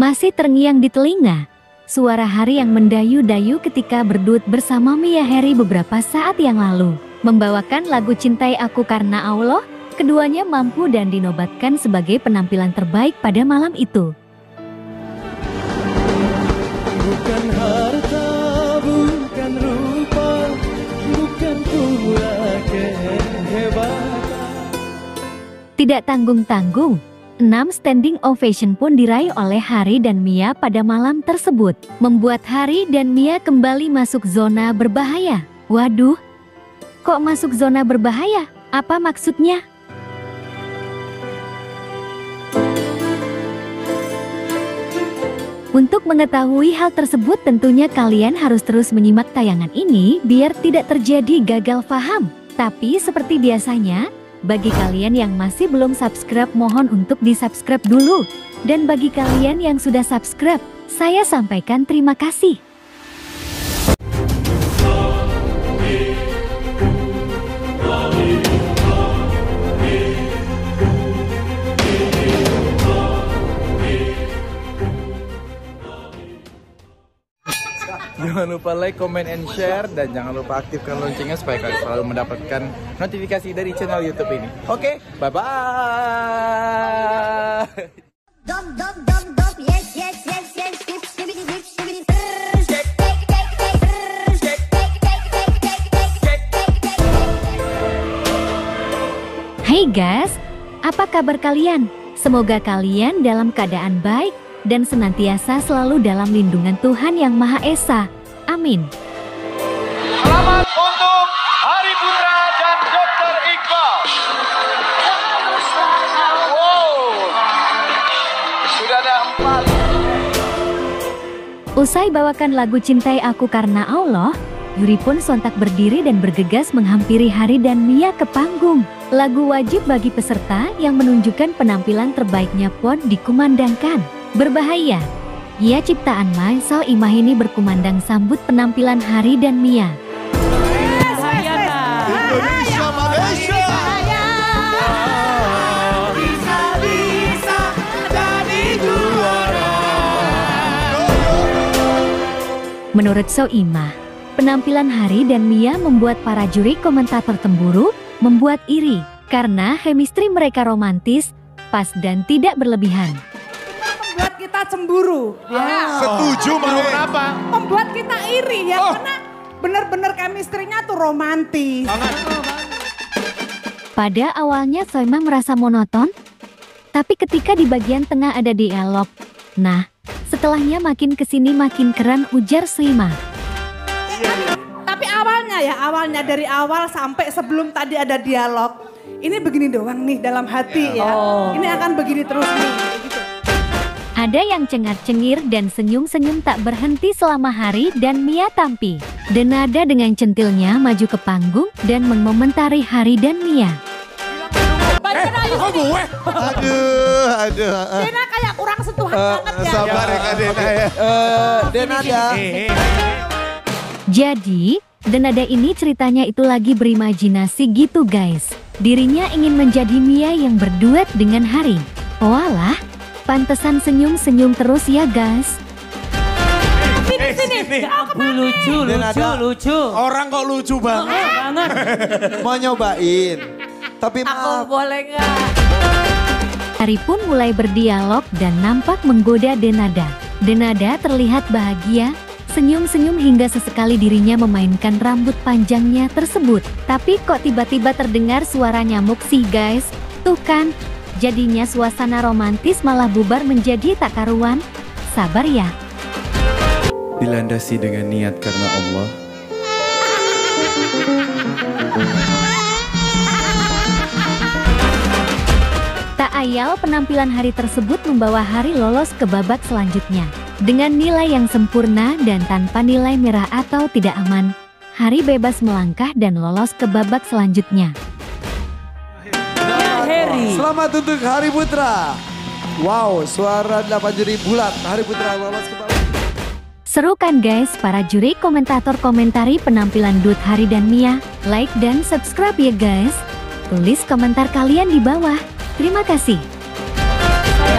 Masih terngiang di telinga suara Hari yang mendayu-dayu ketika berduet bersama Mia Harry beberapa saat yang lalu. Membawakan lagu Cintai Aku Karena Allah, keduanya mampu dan dinobatkan sebagai penampilan terbaik pada malam itu. Bukan harta, bukan rupa, bukan pula kehebatan. Tidak tanggung-tanggung, 6 standing ovation pun diraih oleh Hari dan Mia pada malam tersebut, membuat Hari dan Mia kembali masuk zona berbahaya. Waduh, kok masuk zona berbahaya? Apa maksudnya? Untuk mengetahui hal tersebut tentunya kalian harus terus menyimak tayangan ini biar tidak terjadi gagal paham. Tapi seperti biasanya, bagi kalian yang masih belum subscribe mohon untuk di-subscribe dulu. Dan bagi kalian yang sudah subscribe, saya sampaikan terima kasih. Jangan lupa like, comment, and share. Dan jangan lupa aktifkan loncengnya supaya kalian selalu mendapatkan notifikasi dari channel YouTube ini. Oke, bye-bye. Hey guys, apa kabar kalian? Semoga kalian dalam keadaan baik dan senantiasa selalu dalam lindungan Tuhan Yang Maha Esa. Amin. Selamat untuk Hari Putra dan Dr. Iqbal. Wow, sudah ada 4. Usai bawakan lagu Cintai Aku Karena Allah, Yuri pun sontak berdiri dan bergegas menghampiri Hari dan Mia ke panggung. Lagu wajib bagi peserta yang menunjukkan penampilan terbaiknya pun dikumandangkan. Berbahaya. Ia ciptaan Mai Soimah ini berkumandang sambut penampilan Hari dan Mia. Indonesia, Malaysia. Bisa jadi juara. Menurut Soimah, penampilan Hari dan Mia membuat para juri komentator cemburu, membuat iri karena chemistry mereka romantis, pas dan tidak berlebihan. Membuat kita cemburu, ya. Setuju, Kenapa? Membuat kita iri ya, karena benar-benar chemistry-nya tuh romantis. Pada awalnya Soimah merasa monoton, tapi ketika di bagian tengah ada dialog, nah setelahnya makin kesini makin keren, ujar Soimah. Tapi awalnya dari awal sampai sebelum tadi ada dialog, ini begini doang nih dalam hati ya. Ini akan begini terus nih. Gitu. Ada yang cengar-cengir dan senyum-senyum tak berhenti selama Hari dan Mia tampil. Denada dengan centilnya maju ke panggung dan mengomentari Hari dan Mia. Aduh. Dena kayak kurang sentuhan banget ya. Sabar ya Kak Dena ya. Denada. Jadi, Denada ini ceritanya itu lagi berimajinasi gitu guys. Dirinya ingin menjadi Mia yang berduet dengan Hari. Walah, pantesan senyum-senyum terus ya guys. Sini. Lucu. Orang kok lucu banget. Mau nyobain. Tapi maaf. Boleh nggak? Hari pun mulai berdialog dan nampak menggoda Denada. Denada terlihat bahagia, senyum-senyum hingga sesekali dirinya memainkan rambut panjangnya tersebut. Tapi kok tiba-tiba terdengar suara nyamuk sih guys? Tuh kan, jadinya suasana romantis malah bubar menjadi tak karuan. Sabar ya. Dilandasi dengan niat karena Allah. Tak ayal penampilan Hari tersebut membawa Hari lolos ke babak selanjutnya. Dengan nilai yang sempurna dan tanpa nilai merah atau tidak aman, Hari bebas melangkah dan lolos ke babak selanjutnya. Selamat untuk Hari Putra. Wow, suara 8 juri bulat. Hari Putra lolos ke babak. Seru kan guys, para juri komentator komentari penampilan duet Hari dan Mia. Like dan subscribe ya guys. Tulis komentar kalian di bawah. Terima kasih.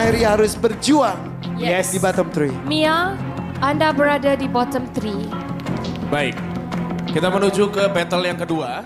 Hari harus berjuang. Yes. Di bottom 3. Mia, Anda berada di bottom 3. Baik. Kita menuju ke battle yang kedua.